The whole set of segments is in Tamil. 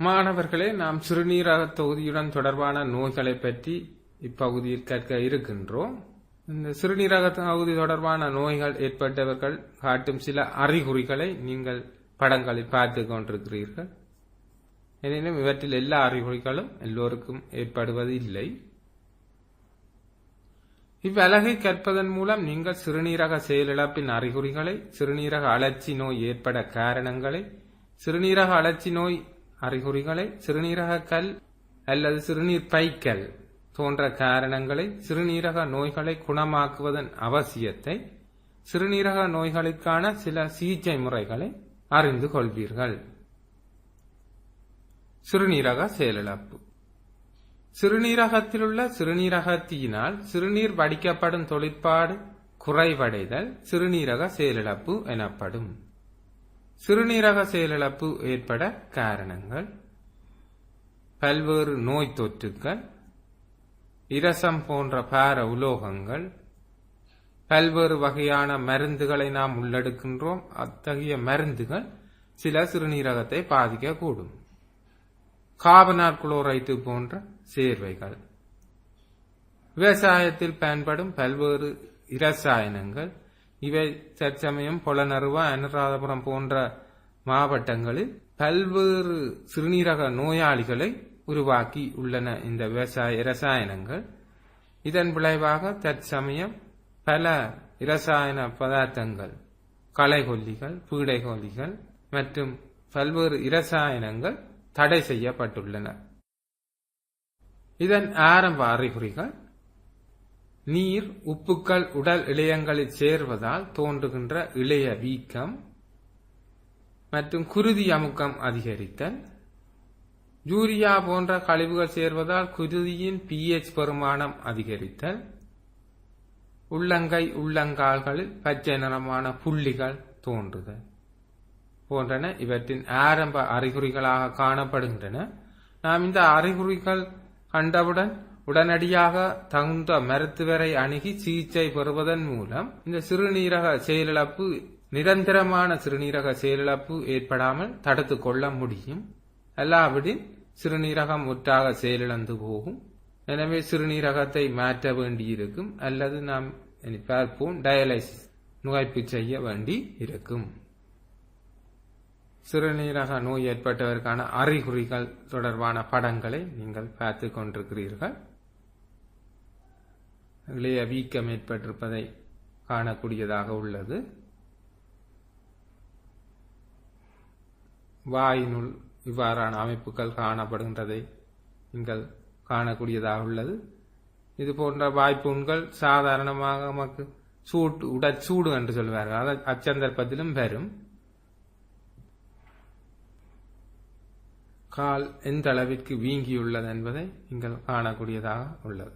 மாணவர்களே, நாம் சிறுநீரக தொகுதியுடன் தொடர்பான நோய்களை பற்றி இப்பகுதியில் கற்க இருக்கின்றோம். இந்த சிறுநீரக தொகுதி தொடர்பான நோய்கள் ஏற்பட்டவர்கள் காட்டும் சில அறிகுறிகளை நீங்கள் படங்களில் பார்த்து கொண்டிருக்கிறீர்கள். எனினும் இவற்றில் எல்லா அறிகுறிகளும் எல்லோருக்கும் ஏற்படுவது இல்லை. இவ்வலகை கற்பதன் மூலம் நீங்கள் சிறுநீரக செயலிழப்பின் அறிகுறிகளை, சிறுநீரக அழற்சி நோய் ஏற்பட காரணங்களை, சிறுநீரக அழற்சி நோய் அறிகுறிகளை, சிறுநீரக கல் அல்லது சிறுநீர் பைக்கல் போன்ற காரணங்களை, சிறுநீரக நோய்களை குணமாக்குவதன் அவசியத்தை, சிறுநீரக நோய்களுக்கான சில சிகிச்சை முறைகளை அறிந்து கொள்வீர்கள். சிறுநீரக செயலிழப்பு. சிறுநீரகத்திலுள்ள சிறுநீரகத்தினால் சிறுநீர் வடிக்கப்படும் தொழிற்பாடு குறைவடைதல் சிறுநீரக செயலிழப்பு எனப்படும். சிறுநீரக செயலிழப்பு ஏற்பட காரணங்கள்: பல்வேறு நோய் தொற்றுக்கள், இரசம் போன்ற பார உலோகங்கள், பல்வேறு வகையான மருந்துகளை நாம் உள்ளெடுக்கின்றோம். அத்தகைய மருந்துகள் சில சிறுநீரகத்தை பாதிக்கக்கூடும். கார்பனார் குளோரைடு போன்ற சேர்வைகள், விவசாயத்தில் பயன்படும் பல்வேறு இரசாயனங்கள், இவை தற்சமயம் பொலனறுவா, அனுராதபுரம் போன்ற மாவட்டங்களில் பல்வேறு சிறுநீரக நோயாளிகளை உருவாக்கி உள்ளன. இந்த விவசாய இரசாயனங்கள் இதன் விளைவாக தற்சமயம் பல இரசாயன பதார்த்தங்கள், களைகொல்லிகள், பீடைகொல்லிகள் மற்றும் பல்வேறு இரசாயனங்கள் தடை செய்யப்பட்டுள்ளன. இதன் ஆரம்ப அறிகுறிகள்: நீர், உப்புக்கள் உடல் இழையங்களில் சேர்வதால் தோன்றுகின்ற இழைய வீக்கம் மற்றும் குருதி அமுக்கம் அதிகரித்தல், யூரியா போன்ற கழிவுகள் சேர்வதால் குருதியின் pH பெருமானம் அதிகரித்தல், உள்ளங்கை உள்ளங்கால்களில் பச்சை நிறமான புள்ளிகள் தோன்றுதல் போன்றன இவற்றின் ஆரம்ப அறிகுறிகளாக காணப்படுகின்றன. நாம் இந்த அறிகுறிகள் கண்டவுடன் உடனடியாக தகுந்த மருத்துவரை அணுகி சிகிச்சை பெறுவதன் மூலம் இந்த சிறுநீரக செயலிழப்பு, நிரந்தரமான சிறுநீரக செயலிழப்பு ஏற்படாமல் தடுத்துக் கொள்ள முடியும். அல்லாவிடின் சிறுநீரகம் முற்றாக செயலிழந்து போகும். எனவே சிறுநீரகத்தை மாற்ற வேண்டியிருக்கும் அல்லது நாம் பார்ப்போம் டயாலிசிஸ், நுழைப்பு செய்ய வேண்டி இருக்கும். சிறுநீரக நோய் ஏற்பட்டதற்கான அறிகுறிகள் தொடர்பான படங்களை நீங்கள் பார்த்து கொண்டிருக்கிறீர்கள். இளைய வீக்கம் ஏற்பட்டிருப்பதை காணக்கூடியதாக உள்ளது. வாயினுள் இவ்வாறான அமைப்புகள் காணப்படுகின்றதை நீங்கள் காணக்கூடியதாக உள்ளது. இது போன்ற வாய்ப்புண்கள் சாதாரணமாக நமக்கு உடற்சூடு என்று சொல்வார்கள். அது அச்சந்தர்ப்பத்திலும் வரும். கால் எந்த அளவிற்கு வீங்கியுள்ளது என்பதை நீங்கள் காணக்கூடியதாக உள்ளது.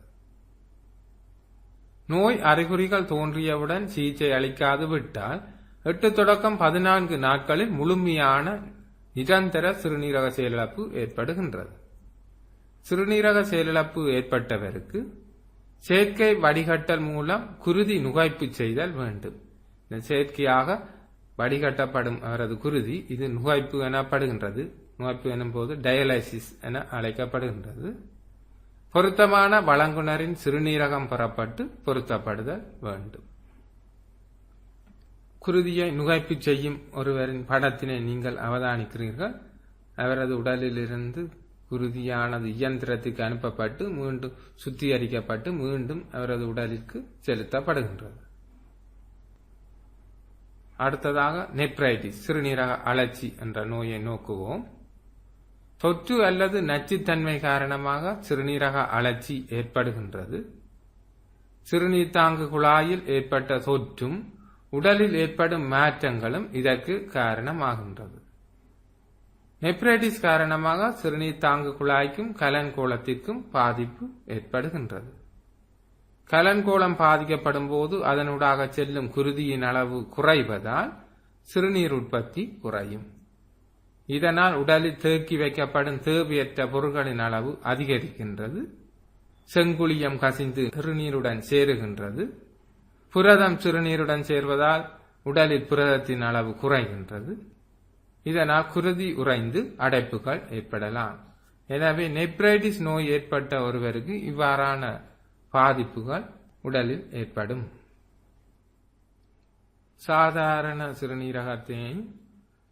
நோய் அறிகுறிகள் தோன்றியவுடன் சிகிச்சை அளிக்காது விட்டால் 8 தொடக்கம் 14 நாட்களில் முழுமையான நிரந்தர சிறுநீரக செயலிழப்பு ஏற்படுகின்றது. சிறுநீரக செயலிழப்பு ஏற்பட்டவருக்கு செயற்கை வடிகட்டல் மூலம் குருதி நுகைப்பு செய்தல் வேண்டும். இந்த செயற்கையாக வடிகட்டப்படும் அவரது குருதி இது நுகைப்பு எனப்படுகின்றது. நுகைப்பு எனும் போது டயாலிசிஸ் என அழைக்கப்படுகின்றது. பொருத்தமான வழங்குனரின் சிறுநீரகம் பெறப்பட்டு பொருத்தப்படுதல் வேண்டும். குருதியை நுகைப்பு செய்யும் ஒருவரின் படத்தினை நீங்கள் அவதானிக்கிறீர்கள். அவரது உடலிலிருந்து குருதியானது இயந்திரத்துக்கு அனுப்பப்பட்டு மீண்டும் சுத்திகரிக்கப்பட்டு மீண்டும் அவரது உடலிற்கு செலுத்தப்படுகின்றது. அடுத்ததாக நெப்ரைட்டிஸ், சிறுநீரக அழற்சி என்ற நோயை நோக்குவோம். தொற்று அல்லது நச்சுத்தன்மை காரணமாக சிறுநீரக அழற்சி ஏற்படுகின்றது. சிறுநீர் தாங்கு குழாயில் ஏற்பட்ட தொற்றும் உடலில் ஏற்படும் மாற்றங்களும் இதற்கு காரணமாகின்றது. நெப்ரைட்டிஸ் காரணமாக சிறுநீர் தாங்கு குழாய்க்கும் கலன்கோளத்திற்கும் பாதிப்பு ஏற்படுகின்றது. கலன்கோளம் பாதிக்கப்படும் போது அதனூடாக செல்லும் குருதியின் அளவு குறைவதால் சிறுநீர் உற்பத்தி குறையும். இதனால் உடலில் தேக்கி வைக்கப்படும் தேவையற்ற பொருட்களின் அளவு அதிகரிக்கின்றது. செங்குளியம் கசிந்து சிறுநீருடன் சேருகின்றது. புரதம் சிறுநீருடன் சேர்வதால் உடலில் புரதத்தின் அளவு குறைகின்றது. இதனால் குருதி உறைந்து அடைப்புகள் ஏற்படலாம். எனவே நெப்ரைட்டிஸ் நோய் ஏற்பட்ட ஒருவருக்கு இவ்வாறான பாதிப்புகள் உடலில் ஏற்படும். சாதாரண சிறுநீரகத்தையும்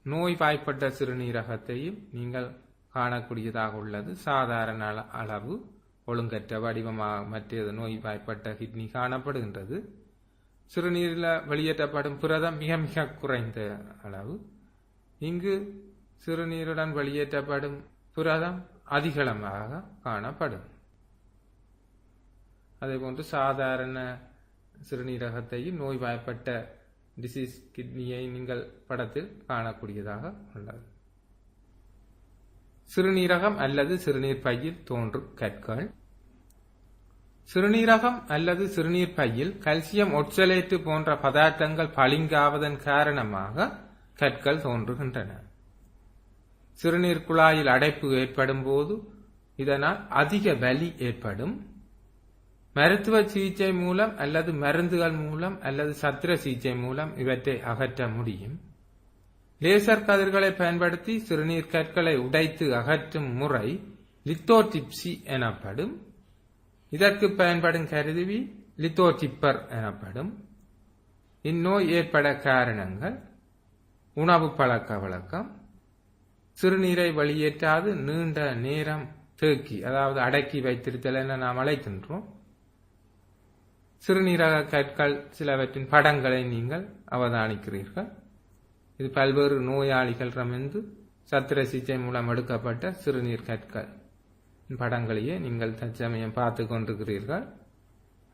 நோய்வாய்ப்பட்ட சிறுநீரகத்தையும் நீங்கள் காணக்கூடியதாக உள்ளது. சாதாரண அளவு ஒழுங்கற்ற வடிவமாக மற்றது நோய்வாய்ப்பட்ட கிட்னி காணப்படுகின்றது. சிறுநீரில் வெளியேற்றப்படும் புரதம் மிக மிக குறைந்த அளவு. இங்கு சிறுநீருடன் வெளியேற்றப்படும் புரதம் அதிகளமாக காணப்படும். அதேபோன்று சாதாரண சிறுநீரகத்தையும் நோய்வாய்ப்பட்ட டிசீஸ் கிட்னியை நீங்கள் படத்தில் காணக்கூடியதாக உள்ளது. சிறுநீரகம் அல்லது சிறுநீர் பையில் தோன்றும் கற்கள். சிறுநீரகம் அல்லது சிறுநீர் பையில் கல்சியம் ஒட்சலேட்டு போன்ற பதார்த்தங்கள் பளிங்காவதன் காரணமாக கற்கள் தோன்றுகின்றன. சிறுநீர் குழாயில் அடைப்பு ஏற்படும் போது இதனால் அதிக வலி ஏற்படும். மருத்துவ சிகிச்சை மூலம் அல்லது மருந்துகள் மூலம் அல்லது சத்திர சிகிச்சை மூலம் இவற்றை அகற்ற முடியும். லேசர் கதிர்களை பயன்படுத்தி சிறுநீர் கற்களை உடைத்து அகற்றும் முறை லித்தோடிப்சி எனப்படும். இதற்கு பயன்படும் கருவி லித்தோடிப்பர் எனப்படும். இந்நோய் ஏற்பட காரணங்கள் உணவு பழக்க வழக்கம், சிறுநீரை வெளியேற்றாது நீண்ட நேரம் தேக்கி அதாவது அடக்கி வைத்திருத்தல் என நாம் அழைக்கின்றோம். சிறுநீரக கற்கள் சிலவற்றின் படங்களை நீங்கள் அவதானிக்கிறீர்கள். இது பல்வேறு நோயாளிகளிடமிருந்து சத்திர சிகிச்சை மூலம் எடுக்கப்பட்ட சிறுநீர் கற்கள் படங்களையே நீங்கள் தற்சமயம் பார்த்து கொண்டிருக்கிறீர்கள்.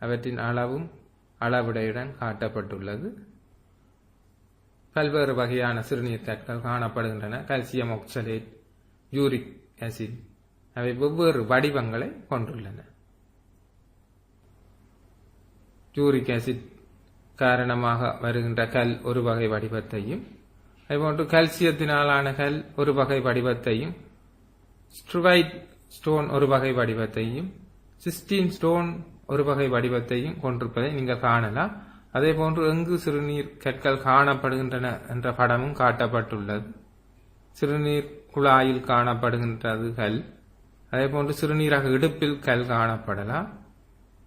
அவற்றின் அளவும் அளவுடையுடன் காட்டப்பட்டுள்ளது. பல்வேறு வகையான சிறுநீர் கற்கள் காணப்படுகின்றன. கால்சியம் ஆக்சலேட், யூரிக் ஆசிட், அவை வெவ்வேறு வடிவங்களை கொண்டுள்ளன. யூரிக் ஆசிட் காரணமாக வருகின்ற கல் ஒரு வகை வடிவத்தையும், அதுபோன்று கல்சியத்தினாலான கல் ஒரு வகை வடிவத்தையும், ஸ்ட்ருவைட் ஸ்டோன் ஒரு வகை வடிவத்தையும், சிஸ்டீன் ஸ்டோன் ஒரு வகை வடிவத்தையும் கொண்டிருப்பதை நீங்கள் காணலாம். அதே போன்று எங்கு சிறுநீர் கற்கள் காணப்படுகின்றன என்ற படமும் காட்டப்பட்டுள்ளது. சிறுநீர் குழாயில் காணப்படுகின்றது கல். அதே போன்று சிறுநீரக இடுப்பில் கல் காணப்படலாம்.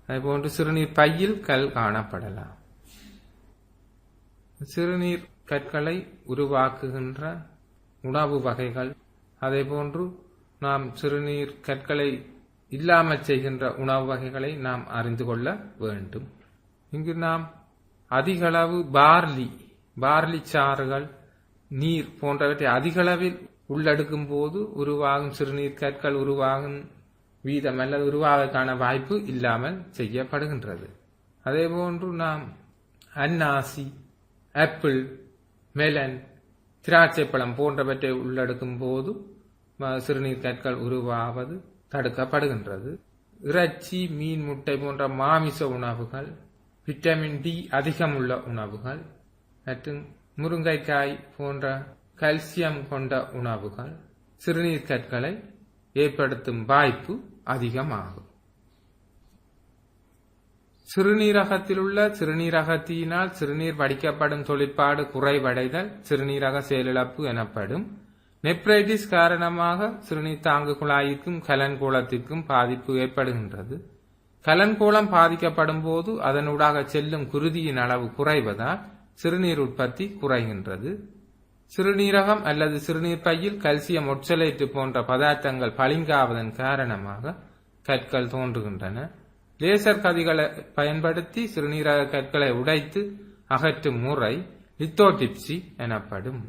அதே போன்று சிறுநீர் பையில் கல் காணப்படலாம். சிறுநீர் கற்களை உருவாக்குகின்ற உணவு வகைகள், அதே போன்று நாம் சிறுநீர் கற்களை இல்லாமல் செய்கின்ற உணவு வகைகளை நாம் அறிந்து கொள்ள வேண்டும். இங்கு நாம் அதிகளவு பார்லி சாறுகள், நீர் போன்றவற்றை அதிகளவில் உள்ளெடுக்கும் போது உருவாகும் சிறுநீர் கற்கள் உருவாகும் வீதம் அல்லது உருவாவதற்கான வாய்ப்பு இல்லாமல் செய்யப்படுகின்றது. அதேபோன்று நாம் அன்னாசி, ஆப்பிள், மெலன், திராட்சைப்பழம் போன்றவற்றை உள்ளெடுக்கும் போது சிறுநீர் கற்கள் உருவாவது தடுக்கப்படுகின்றது. இறைச்சி, மீன், முட்டை போன்ற மாமிச உணவுகள், விட்டமின் டி அதிகமுள்ள உணவுகள் மற்றும் முருங்கைக்காய் போன்ற கல்சியம் கொண்ட உணவுகள் சிறுநீர் கற்களை ஏற்படுத்தும் வாய்ப்பு அதிகமாகும். சிறுநீரகத்தில் உள்ள சிறுநீரகத்தினால் சிறுநீர் வடிக்கப்படும் தொழிற்பாடு குறைவடைதல் சிறுநீரக செயலிழப்பு எனப்படும். நெப்ரைட்டிஸ் காரணமாக சிறுநீர் தாங்கு குழாய்க்கும் கலன்கோளத்திற்கும் பாதிப்பு ஏற்படுகின்றது. கலன்கோளம் பாதிக்கப்படும் போது அதனூடாக செல்லும் குருதியின் அளவு குறைவதால் சிறுநீர் உற்பத்தி குறைகின்றது. சிறுநீரகம் அல்லது சிறுநீர் பையில் கல்சியம் ஒட்சலேட்டு போன்ற பதார்த்தங்கள் பளிங்காவதன் காரணமாக கற்கள் தோன்றுகின்றன. லேசர் கதிகளை பயன்படுத்தி சிறுநீரக கற்களை உடைத்து அகற்றும் முறை லித்தோடிப்சி எனப்படும்.